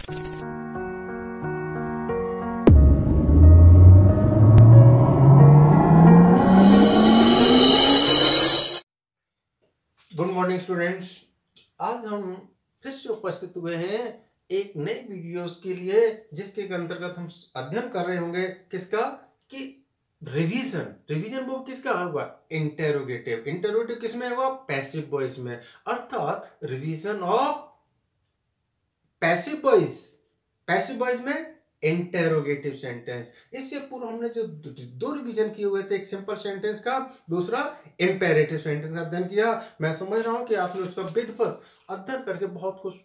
Good morning students. आज हम फिर से उपस्थित हुए हैं एक नए वीडियोस के लिए, जिसके अंतर्गत हम अध्ययन कर रहे होंगे किसका कि रिवीजन वो किसका होगा, इंटेरोगेटिव। इंटेरोगेटिव किसमें होगा, पैसिव वॉइस में, अर्थात रिवीजन ऑफ पैसिव वॉइस में इंटेरोगेटिव सेंटेंस। इससे पूर्व हमने जो दो रिवीजन किए हुए थे, एक सिंपल सेंटेंस का, दूसरा इंपेरेटिव सेंटेंस का अध्ययन किया। मैं समझ रहा हूं कि आपने उसका विधिवत अध्ययन करके बहुत कुछ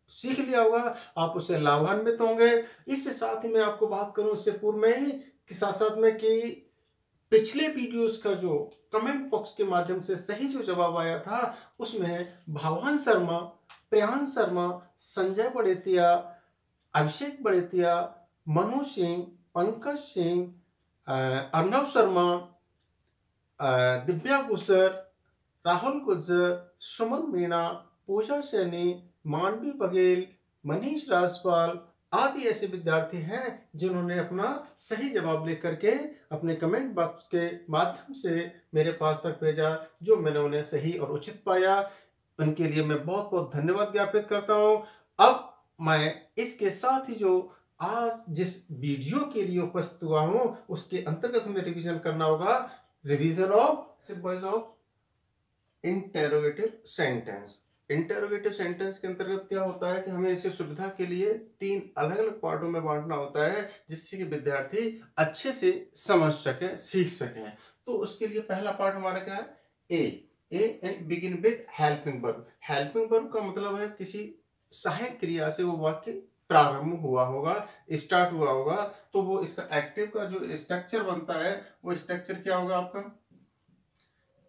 सीख लिया होगा, आप उससे लाभान्वित होंगे। इसके साथ ही मैं आपको बात करूं इससे पूर्व में ही कि साथ में कि पिछले वीडियोस का जो कमेंट बॉक्स के माध्यम से सही जो जवाब आया था, उसमें भावान शर्मा, प्रियांश शर्मा, संजय बड़ेतिया, अभिषेक बड़ेतिया, मनु सिंह, पंकज सिंह, अर्नव शर्मा, दिव्या गुजर, राहुल गुजर, सुमन मीणा, पूजा सैनी, मानवी बघेल, मनीष राजपाल आदि ऐसे विद्यार्थी हैं जिन्होंने अपना सही जवाब लेकर के अपने कमेंट बॉक्स के माध्यम से मेरे पास तक भेजा, जो मैंने उन्हें सही और उचित पाया। उनके लिए मैं बहुत बहुत धन्यवाद ज्ञापित करता हूं। अब मैं इसके साथ ही जो आज जिस वीडियो के लिए उपस्थित हुआ हूं, उसके अंतर्गत हमें रिवीजन करना होगा, revision of interrogative sentence. Interrogative sentence के अंतर्गत क्या होता है कि हमें इसे सुविधा के लिए तीन अलग अलग पार्टों में बांटना होता है, जिससे कि विद्यार्थी अच्छे से समझ सके, सीख सके। तो उसके लिए पहला पार्ट हमारा क्या है, a begin with helping verb. Helping verb का मतलब है किसी सहायक क्रिया से वो वाक्य प्रारंभ हुआ होगा, स्टार्ट हुआ होगा, तो वो इसका एक्टिव का जो स्ट्रक्चर बनता है, वो स्ट्रक्चर क्या होगा आपका,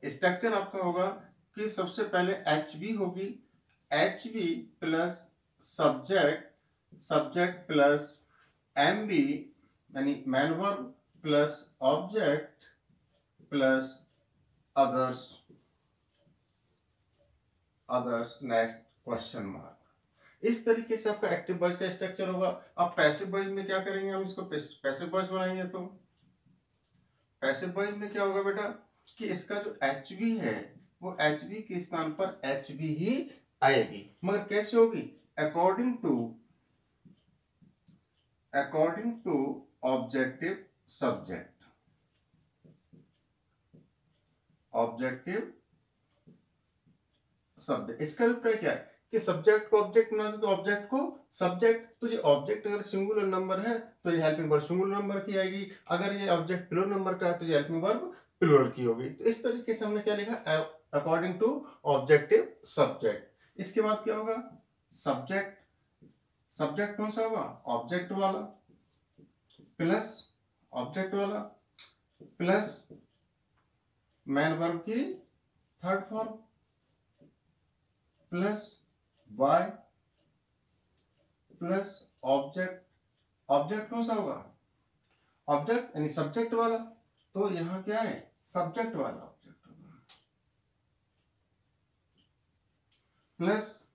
स्ट्रक्चर आपका होगा कि सबसे पहले एच बी होगी, H B plus subject plus M B यानी main verb plus object plus others next question mark. इस तरीके से आपका एक्टिव वॉइस का स्ट्रक्चर होगा। अब पैसिव वॉइस में क्या करेंगे, हम इसको पैसिव वॉइस बनाएंगे। तो पैसिव वॉइस में क्या होगा बेटा कि इसका जो एच बी है, वो एच बी के स्थान पर एच बी ही आएगी, मगर कैसे होगी, अकॉर्डिंग टू ऑब्जेक्टिव सब्जेक्ट। इसका अभिप्राय क्या है कि सब्जेक्ट को ऑब्जेक्ट बनाते तो ऑब्जेक्ट को सब्जेक्ट, तो ये ऑब्जेक्ट अगर सिंगुलर नंबर है तो ये हेल्पिंग वर्ब सिंगुलर नंबर की आएगी, अगर ये ऑब्जेक्ट प्लूरल नंबर का है तो ये हेल्पिंग वर्ब प्लूरल की होगी। तो इस तरीके से हमने क्या लिखा, अकॉर्डिंग टू ऑब्जेक्टिव सब्जेक्ट। इसके बाद क्या होगा, सब्जेक्ट कौन सा होगा, ऑब्जेक्ट वाला प्लस मैन वर्ब की third form plus why plus object कौन सा होगा, ऑब्जेक्ट यानी सब्जेक्ट वाला, तो यहां क्या है, सब्जेक्ट वाला ऑब्जेक्ट होगा प्लस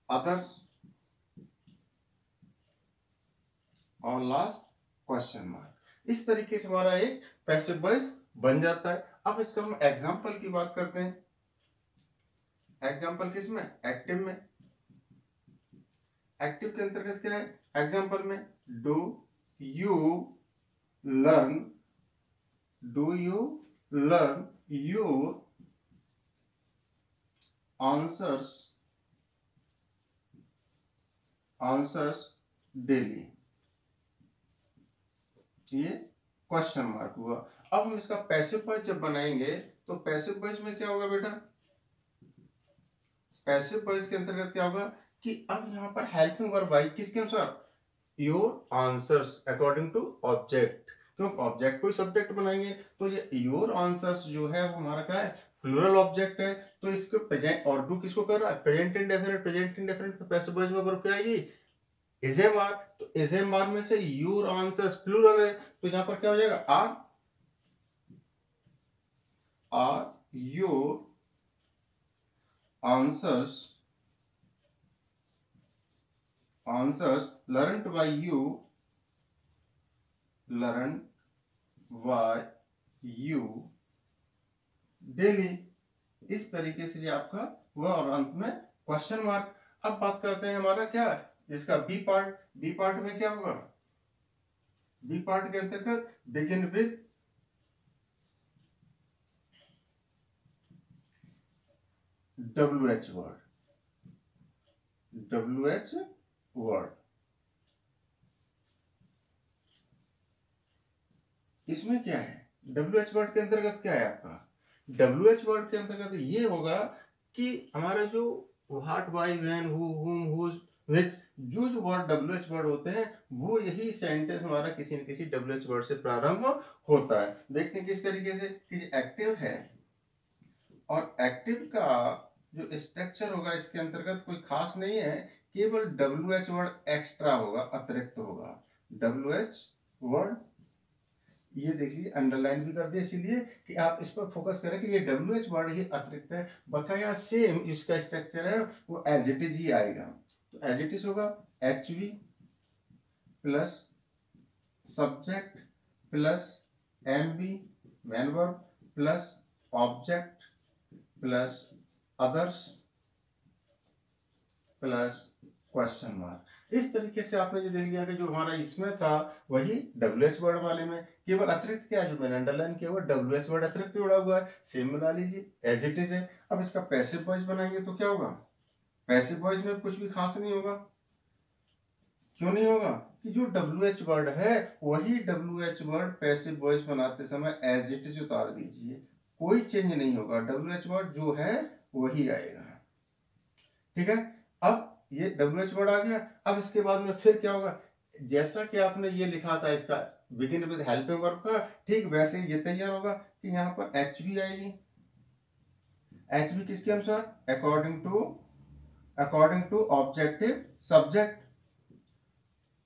अदर्स और लास्ट क्वेश्चन मार्क। इस तरीके से हमारा एक पैसिव वॉइस बन जाता है। अब इसका हम एग्जांपल की बात करते हैं। एग्जांपल किसमें, एक्टिव में। एक्टिव के अंतर्गत क्या है, एग्जांपल में do you learn your answers daily, ये क्वेश्चन मार्क हुआ। अब हम इसका पैसिव वॉइस जब बनाएंगे तो पैसिव वॉइस में क्या होगा बेटा, पैसिव वॉइस के अंतर्गत क्या होगा कि अब यहां पर हेल्पिंग वर्ब आई किसके अनुसार, your answers according to object, क्योंकि ऑब्जेक्ट को सब्जेक्ट बनाएंगे तो ये योर आंसर्स जो है वो हमारा क्या है, प्लूरल ऑब्जेक्ट है, तो इसको प्रेजेंट और डू किसको कर रहा है, प्रेजेंट इंडेफिनिट पे पैसिव वॉइस में वर्ब क्या आएगी, इज एम आर। तो इज एम आर में से योर आंसर्स प्लूरल है, तो यहां पर क्या हो जाएगा, are your answers learned by you daily. इस तरीके से ये आपका हुआ और अंत में क्वेश्चन मार्क। अब बात करते हैं हमारा क्या इसका बी पार्ट। बी पार्ट में क्या होगा? बी पार्ट के अंतर्गत बिगिन विद WH वर्ड। इसमें क्या है? WH वर्ड के अंतर्गत क्या है आपका? WH वर्ड के अंतर्गत ये होगा कि हमारा जो व्हाट, व्हाई, व्हेन, हु, हुम, हुज, व्हिच, जो वर्ड WH वर्ड होते हैं वो यही सेंटेंस हमारा किसी न किसी WH वर्ड से प्रारंभ होता है। देखते हैं किस तरीके से कि एक्टिव है और एक्टिव का जो स्ट्रक्चर होगा इसके अंतर्गत कोई खास नहीं है, केवल WH वर्ड एक्स्ट्रा होगा, अतिरिक्त होगा। WH वर्ड ये देखिए अंडरलाइन भी कर दिया इसीलिए कि आप इस पर फोकस करें कि ये WH वर्ड ही अतिरिक्त है। बकाया सेम इसका स्ट्रक्चर है वो एज इट इज ही आएगा। तो एज इट इज होगा HV plus subject plus MV man verb plus object plus others plus question mark. इस तरीके से आपने जो देख लिया कि जो हमारा इसमें था वही WH वर्ड वाले में केवल अतिरिक्त क्या है जो मैंने अंडरलाइन किया हुआ WH वर्ड अतिरिक्त जुड़ा हुआ है, सेम मिला लीजिए एज इट इज है। अब इसका पैसिव वॉइस बनाएंगे तो क्या होगा? पैसिव वॉइस में कुछ भी खास नहीं होगा। क्यों नहीं होगा? कि जो WH वर्ड है वही WH वर्ड पैसिव वॉइस बनाते समय एज इट इज उतार दीजिए, कोई चेंज नहीं होगा। WH वर्ड जो है वही आएगा। ठीक है, अब ये WH वर्ड आ गया। अब इसके बाद में फिर क्या होगा? जैसा कि आपने ये लिखा था इसका बिगिन विद हेल्पिंग वर्ब का, ठीक वैसे ही ये तैयार होगा कि यहाँ पर HV आएगी। HV किसके अनुसार? According to objective subject.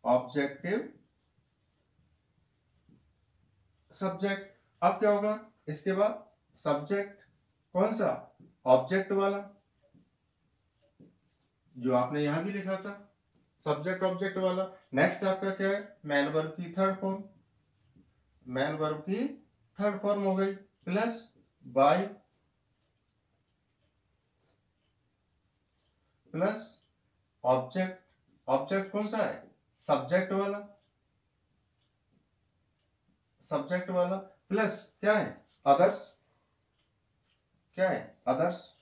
Objective subject. अब क्या होगा इसके बाद? सब्जेक्ट कौन सा? ऑब्जेक्ट वाला जो आपने यहां भी लिखा था, सब्जेक्ट ऑब्जेक्ट वाला। नेक्स्ट आपका क्या है? मैन वर्ब की थर्ड फॉर्म। मैन वर्ब की थर्ड फॉर्म हो गई plus by plus object. Object कौन सा है? सब्जेक्ट वाला। सब्जेक्ट वाला प्लस क्या है? अदर्स। क्या है? अदर्स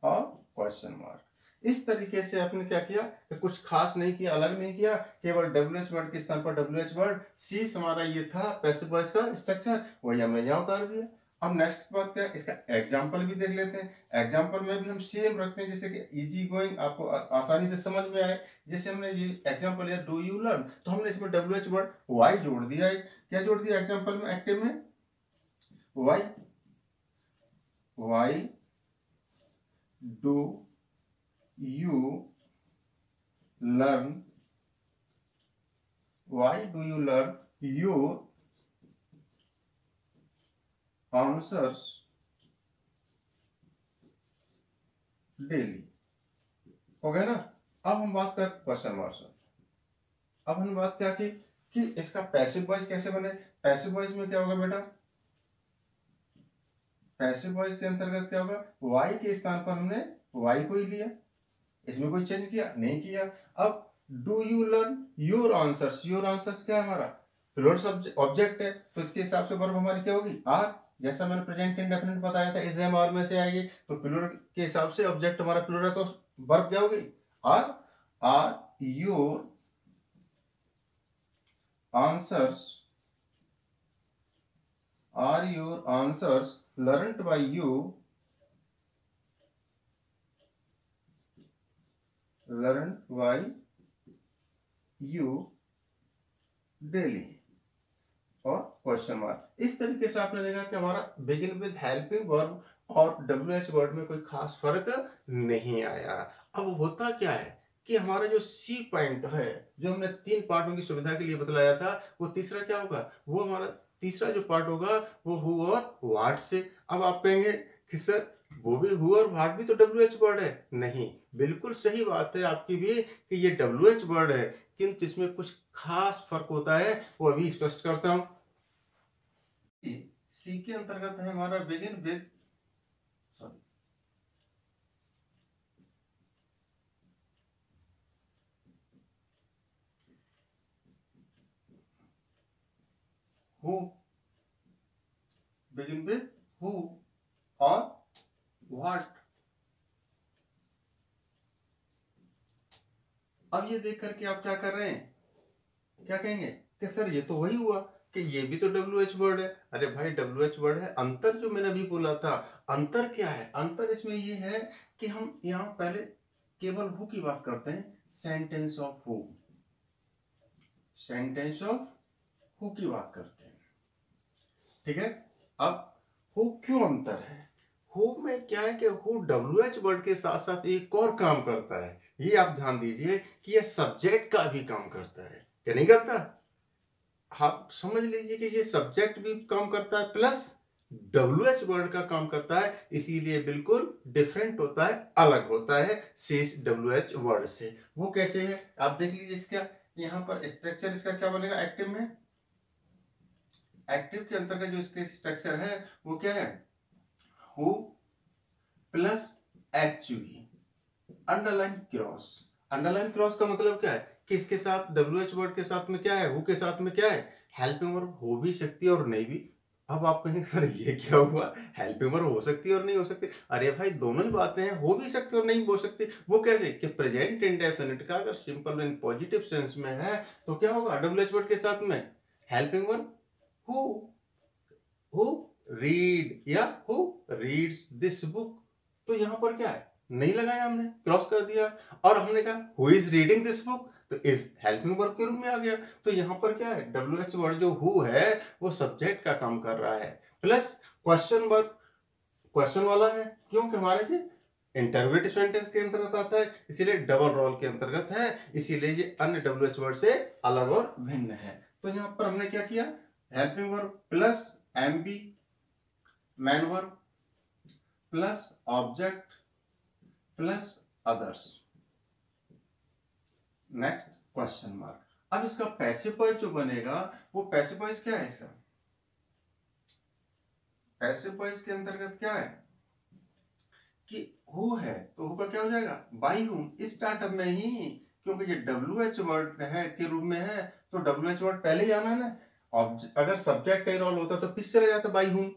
और क्वेश्चन मार्क। इस तरीके से आपने क्या किया कि कुछ खास नहीं किया, अलग नहीं किया, केवल WH वर्ड के स्थान पर WH वर्ड। सी हमारा ये था पैसिव वॉइस का स्ट्रक्चर, वही हमने यहाँ उतार दिया। अब नेक्स्ट बात क्या है? इसका एग्जाम्पल भी देख लेते हैं। एग्जाम्पल में भी हम सेम रखते हैं जैसे कि इजी गोइंग, आपको आसानी से समझ में आए। जैसे हमने ये एग्जाम्पल लिया डू यू लर्न, तो हमने इसमें WH वर्ड वाई जोड़ दिया है। क्या जोड़ दिया एग्जाम्पल में? एक्टिव में why. Why do you learn? Why do you learn? Your answers daily। हो गया ना? अब हम बात कर क्वेश्चन मार्क। अब हमने बात क्या की कि इसका पैसिव वॉइस कैसे बने। पैसिव वॉइस में क्या होगा बेटा? पैसिव वॉइस के अंतर्गत क्या होगा? वाई के स्थान पर हमने वाई को ही लिया, इसमें कोई चेंज किया नहीं किया। अब do you learn your answers. Your answers क्या है? हमारा प्लूरल सब्जेक्ट ऑब्जेक्ट है, तो इसके हिसाब से वर्ब हमारी क्या होगी? आर। जैसा मैंने प्रेजेंट इंडेफिनिट बताया था इज एम आर में से आएगी, तो प्लूरल के हिसाब से ऑब्जेक्ट हमारा प्लूरल, तो वर्ब क्या होगी? Are. Are your answers, are your answers learned by you, learn by you daily और क्वेश्चन मार्क। इस तरीके से आपने देखा कि हमारा बिगिन विद हेल्पिंग वर्ब और WH वर्ड में कोई खास फर्क नहीं आया। अब होता क्या है कि हमारा जो सी पॉइंट है, जो हमने 3 पार्टों की सुविधा के लिए बतलाया था, वो तीसरा क्या होगा? वो हमारा तीसरा जो पार्ट होगा वो हु और व्हाट से। अब आप कहेंगे कि सर वो भी हु और व्हाट भी तो WH वर्ड है। नहीं, बिल्कुल सही बात है आपकी भी कि ये WH वर्ड है, किंतु इसमें कुछ खास फर्क होता है, वो अभी स्पष्ट करता हूं। सी के अंतर्गत है हमारा begin with, sorry, who, begin with who और व्हाट। अब ये देख करके आप क्या कर रहे हैं, क्या कहेंगे कि सर ये तो वही हुआ कि ये भी तो WH वर्ड है। अरे भाई WH वर्ड है, अंतर जो मैंने अभी बोला था, अंतर क्या है? अंतर इसमें ये है कि हम यहाँ पहले केवल हु की बात करते हैं, sentence of who, sentence of who की बात करते हैं, ठीक है। अब हु क्यों अंतर है? हु में क्या है कि हु WH वर्ड के साथ साथ एक और काम करता है, ये आप ध्यान दीजिए कि यह सब्जेक्ट का भी काम करता है, क्या नहीं करता? आप समझ लीजिए कि ये सब्जेक्ट भी काम करता है प्लस WH वर्ड का काम करता है, इसीलिए बिल्कुल डिफरेंट होता है, अलग होता है शेष WH वर्ड से। वो कैसे है आप देख लीजिए। इसका यहाँ पर स्ट्रक्चर इसका क्या बनेगा एक्टिव में, एक्टिव के अंतर्गत जो इसके स्ट्रक्चर है वो क्या है, who plus HV, underline cross. Underline cross का मतलब क्या है कि इसके साथ WH वर्ड के साथ में क्या है, हु के साथ में क्या है, हेल्पिंग वर्ब हो भी सकती है और नहीं भी। अब आप कहेंगे सर ये क्या हुआ, हेल्पिंग वर्ब हो सकती है और नहीं हो सकती? अरे भाई दोनों ही बातें हैं, हो भी सकती और नहीं हो सकती। वो कैसे कि प्रेजेंट इंडेफिनिट का अगर सिंपल एंड पॉजिटिव सेंस में है तो क्या होगा, WH वर्ड के साथ में helping verb who, who read या हु रीड्स दिस बुक। तो यहां पर क्या है, नहीं लगाया हमने, क्रॉस कर दिया। और हमने कहा who is reading this book, तो इज हेल्पिंग वर्ब के रूप में आ गया। तो यहां पर क्या है, WH वर्ड जो हु है वो सब्जेक्ट का काम कर रहा है, प्लस क्वेश्चन वर्ब क्वेश्चन वाला है, क्योंकि हमारे ये इंटरोगेटिव सेंटेंस के अंतर्गत आता है, इसीलिए डबल रोल के अंतर्गत है, इसीलिए ये अन्य WH वर्ड से अलग और भिन्न है। तो यहां पर हमने क्या किया, helping verb plus MB man verb plus object plus others, next question mark. अब इसका पैसिव वॉइस जो बनेगा वो पैसिव वॉइस क्या है, इसका पैसिव वॉइस के अंतर्गत क्या है कि हु है तो हु का क्या हो जाएगा, बाई हूं। इस स्टार्टअप में ही, क्योंकि ये WH वर्ड है के रूप में है तो WH वर्ड पहले ही आना है ना। अगर सब्जेक्ट का रोल होता तो पीछे चला जाता बाई हूं,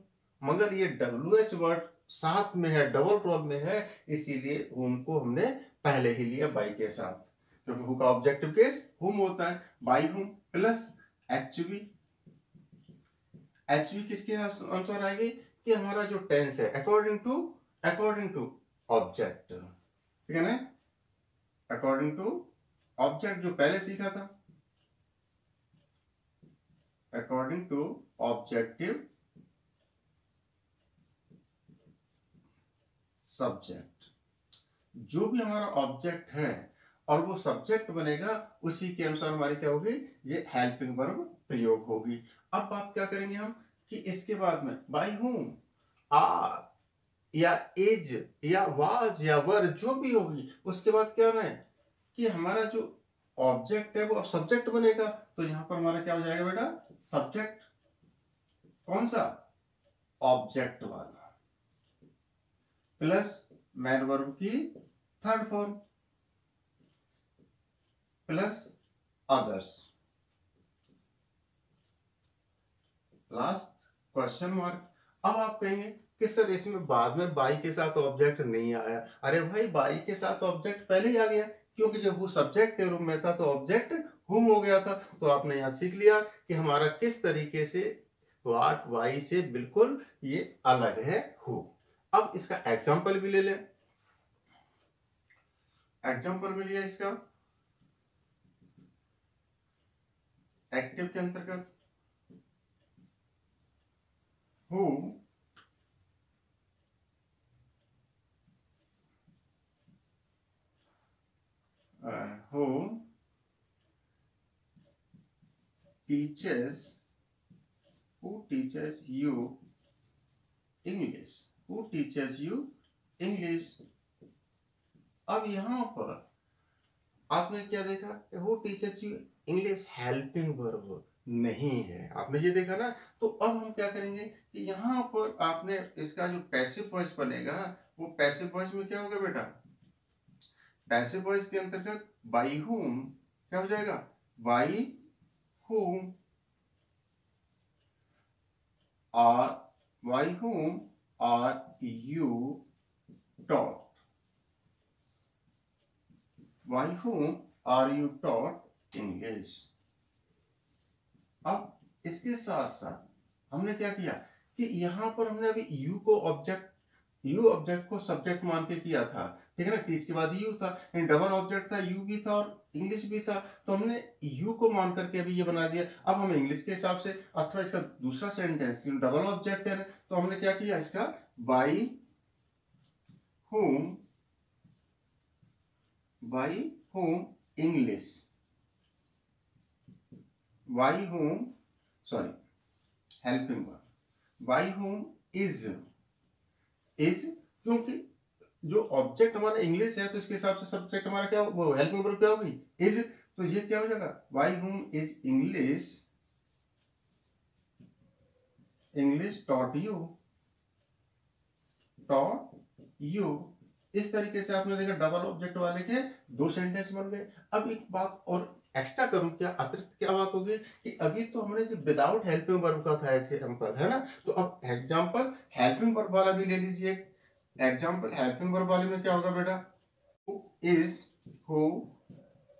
मगर ये WH वर्ड साथ में है, डबल रोल में है, इसीलिए उनको हमने पहले ही लिया बाई के साथ, क्योंकि हु का ऑब्जेक्टिव केस हुम होता है। बाई हुम प्लस HV, HV किसके अनुसार आएगी कि हमारा जो टेंस है अकॉर्डिंग टू ऑब्जेक्ट, ठीक है ना, अकॉर्डिंग टू ऑब्जेक्ट जो पहले सीखा था, अकॉर्डिंग टू ऑब्जेक्टिव सब्जेक्ट। जो भी हमारा ऑब्जेक्ट है और वो सब्जेक्ट बनेगा उसी के अनुसार हमारी क्या होगी, ये हेल्पिंग वर्ब प्रयोग होगी। अब बात क्या करेंगे हम कि इसके बाद में बाई हूम, आर या इज या वाज या वर जो भी होगी, उसके बाद क्या है कि हमारा जो ऑब्जेक्ट है वो अब सब्जेक्ट बनेगा। तो यहां पर हमारा क्या हो जाएगा बेटा, सब्जेक्ट कौन सा, ऑब्जेक्ट वाला, प्लस मैन वर्ब की third form plus others, last question mark. अब आप कहेंगे कि सर इसमें बाद में बाई के साथ ऑब्जेक्ट नहीं आया। अरे भाई बाई के साथ ऑब्जेक्ट पहले ही आ गया, क्योंकि जब वो सब्जेक्ट के रूप में था तो ऑब्जेक्ट हुम हो गया था। तो आपने यहां सीख लिया कि हमारा किस तरीके से वाट वाई से बिल्कुल ये अलग है हु। अब इसका एग्जाम्पल भी ले लें, एग्जाम्पल में लिया इसका एक्टिव के अंतर्गत who who teaches you English, who teaches you English. अब यहां पर आपने क्या देखा, who teachers you English helping verb नहीं है, आपने ये देखा ना। तो अब हम क्या करेंगे कि यहाँ पर आपने इसका जो पैसिव वॉइस बनेगा, वो पैसिव वॉइस में क्या होगा बेटा, पैसिव वॉइस के अंतर्गत बाई हुम क्या हो जाएगा, by whom are, by whom are you taught, by whom are you taught English। अब इसके साथ साथ हमने क्या किया कि यहां पर हमने अभी यू को ऑब्जेक्ट, यू ऑब्जेक्ट को सब्जेक्ट मान के किया था, ठीक है ना। टीच के बाद यू था, डबल ऑब्जेक्ट था, यू भी था और इंग्लिश भी था, तो हमने यू को मान करके अभी ये बना दिया। अब हम इंग्लिश के हिसाब से अथवा इसका दूसरा सेंटेंस डबल ऑब्जेक्ट है, तो हमने क्या किया इसका, by whom, by whom English, by whom sorry helping verb, by whom is क्योंकि जो ऑब्जेक्ट हमारा इंग्लिश है तो इसके हिसाब से सब्जेक्ट हमारा क्या, वो हेल्पिंग वर्ब क्या होगी, इज। तो ये क्या हो जाएगा, by whom is English, English taught you। इस तरीके से आपने देखा डबल ऑब्जेक्ट वाले के दो सेंटेंस बन गए। अब एक बात और एक्स्ट्रा करूं, क्या अतिरिक्त क्या बात होगी कि अभी तो हमने जो विदाउट हेल्पिंग वर्ब का था एग्जांपल, है ना। तो अब एग्जांपल हेल्पिंग वर्ब वाला भी ले लीजिए। एग्जांपल हेल्पिंग वर्ब वाले में क्या होगा बेटा, who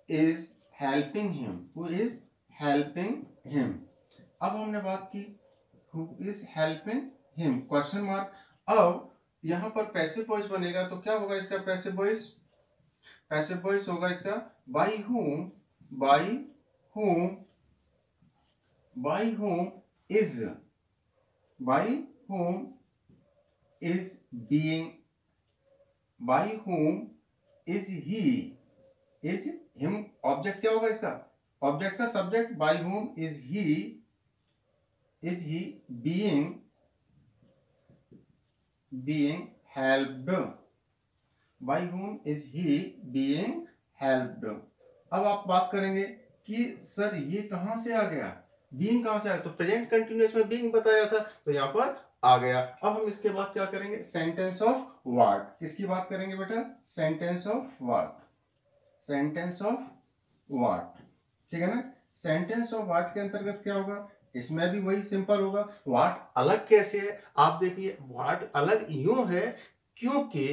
is helping him, who is helping him. अब हमने बात की who is helping him question mark. अब यहां पर पैसिव वॉइस बनेगा तो क्या होगा इसका पैसिव वॉइस, पैसिव वॉइस होगा इसका by whom, by whom, by whom is, by whom is being, by whom is he, is him object क्या होगा इसका, ऑब्जेक्ट का subject, by whom is he being helped, by whom is he being helped। अब आप बात करेंगे कि sir ये कहां से आ गया, बीइंग कहां से आया, तो प्रेजेंट कंटिन्यूअस में बीइंग बताया था तो यहां पर आ गया। अब हम इसके बाद क्या करेंगे, सेंटेंस ऑफ व्हाट, किसकी बात करेंगे बेटा, sentence of what, sentence of what, ठीक है ना। सेंटेंस ऑफ व्हाट के अंतर्गत क्या होगा, इसमें भी वही सिंपल होगा। व्हाट अलग कैसे है, आप देखिए व्हाट अलग यूं है क्योंकि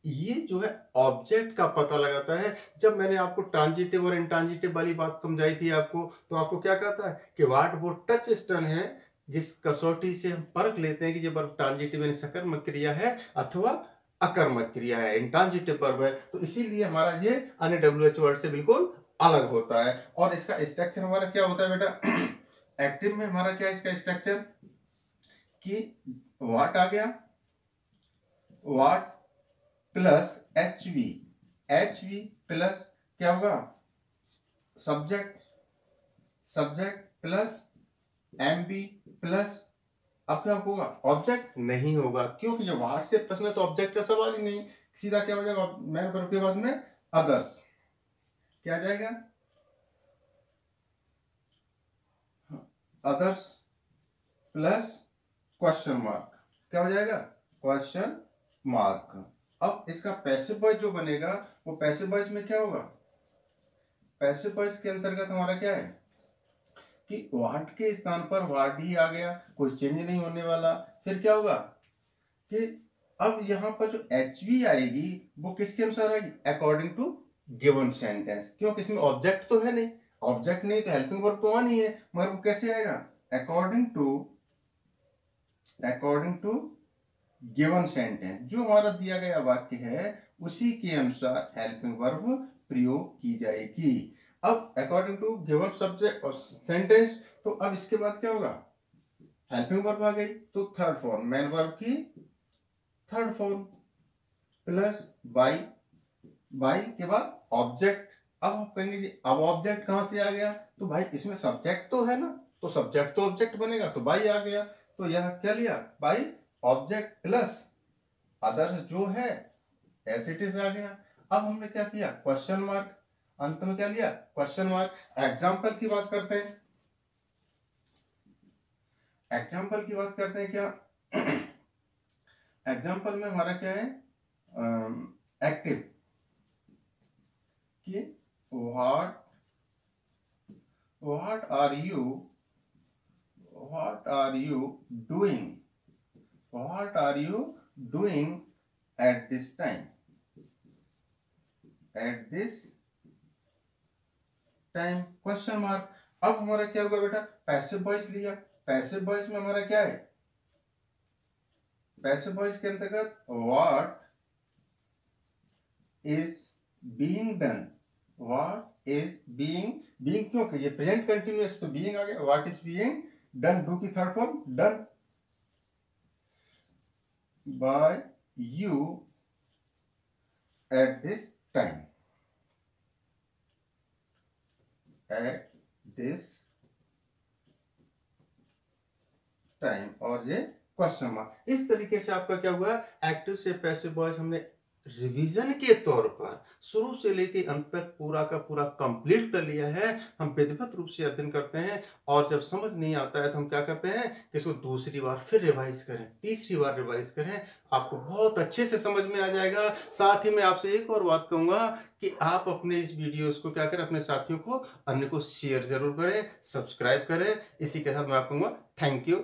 ये जो है ऑब्जेक्ट का पता लगाता है। जब मैंने आपको ट्रांजिटिव और इंट्रांजिटिव वाली बात समझाई थी आपको, तो आपको क्या कहता है कि व्हाट वो टच स्टोन है जिस कसौटी से हम परख लेते हैं कि ये वर्ब ट्रांजिटिव यानी सकर्मक क्रिया है अथवा अकर्मक क्रिया है, इंट्रांजिटिव वर्ब है। तो इसीलिए हमारा ये अन्य WH वर्ड से बिल्कुल अलग होता है। और इसका स्ट्रक्चर हमारा क्या होता है बेटा, एक्टिव में हमारा क्या है इसका स्ट्रक्चर कि व्हाट आ गया, व्हाट प्लस HV प्लस क्या होगा, subject, subject plus MV plus, अब क्या होगा, ऑब्जेक्ट नहीं होगा क्योंकि जब व्हाट से प्रश्न है तो ऑब्जेक्ट का सवाल ही नहीं, सीधा क्या हो जाएगा, मेन वर्ब के बाद में अदर्स क्या जाएगा, अदर्स प्लस क्वेश्चन मार्क, क्या हो जाएगा, क्वेश्चन मार्क। अब इसका पैसिव वॉइस जो बनेगा वो पैसिव वॉइस में क्या होगा, पैसिव वॉइस के अंतर्गत हमारा क्या है कि व्हाट के स्थान पर व्हाट ही आ गया, कोई चेंज नहीं होने वाला। फिर क्या होगा कि अब यहां पर जो HV आएगी वो किसके अनुसार आएगी, अकॉर्डिंग टू गिवन सेंटेंस, क्योंकि इसमें ऑब्जेक्ट तो है नहीं, ऑब्जेक्ट नहीं तो हेल्पिंग वर्ब तो नहीं है, मगर वो कैसे आएगा, अकॉर्डिंग टू गिवन सेंटेंस, जो हमारा दिया गया वाक्य है उसी के अनुसार हेल्पिंग वर्ब प्रयोग की जाएगी। अब अकॉर्डिंग टू गिवन सब्जेक्ट और सेंटेंस, तो अब इसके बाद क्या होगा, हेल्पिंग वर्ब आ गई तो थर्ड फॉर्म, मेन वर्ब की third form plus by, by के बाद ऑब्जेक्ट। अब आप कहेंगे जी अब ऑब्जेक्ट कहां से आ गया, तो भाई इसमें सब्जेक्ट तो है ना, तो सब्जेक्ट तो ऑब्जेक्ट बनेगा तो बाई आ गया। तो यह क्या लिया, बाई ऑब्जेक्ट प्लस अदर्स जो है एज इट इज आ गया। अब हमने क्या किया, क्वेश्चन मार्क, अंत में क्या लिया, क्वेश्चन मार्क। एग्जाम्पल की बात करते हैं, एग्जाम्पल की बात करते हैं क्या एग्जाम्पल में हमारा क्या है, एक्टिव कि what are you doing, what are you doing at this time, at this time, question mark. अब हमारा क्या होगा बेटा, पैसिव वॉइस लिया, पैसिव वॉइस में हमारा क्या है, पैसिव वॉइस के अंतर्गत what is being done, what is being क्यों कि ये प्रेजेंट कंटिन्यूअस तो बीइंग आ गया, what is being done, do की third form done by you at this time, at this time, और ये क्वेश्चन मार्क। इस तरीके से आपका क्या हुआ, एक्टिव से पैसिव वॉइस हमने रिवीजन के तौर पर शुरू से लेके अंत तक पूरा का पूरा कंप्लीट कर लिया है। हम विधिवत रूप से अध्ययन करते हैं और जब समझ नहीं आता है तो हम क्या करते हैं कि इसको दूसरी बार फिर रिवाइज करें, तीसरी बार रिवाइज करें, आपको बहुत अच्छे से समझ में आ जाएगा। साथ ही मैं आपसे एक और बात कहूंगा कि आप अपने इस वीडियोस को क्या करें, अपने साथियों को, अन्य को शेयर जरूर करें, सब्सक्राइब करें। इसी के साथ मैं आपको कहूंगा थैंक यू।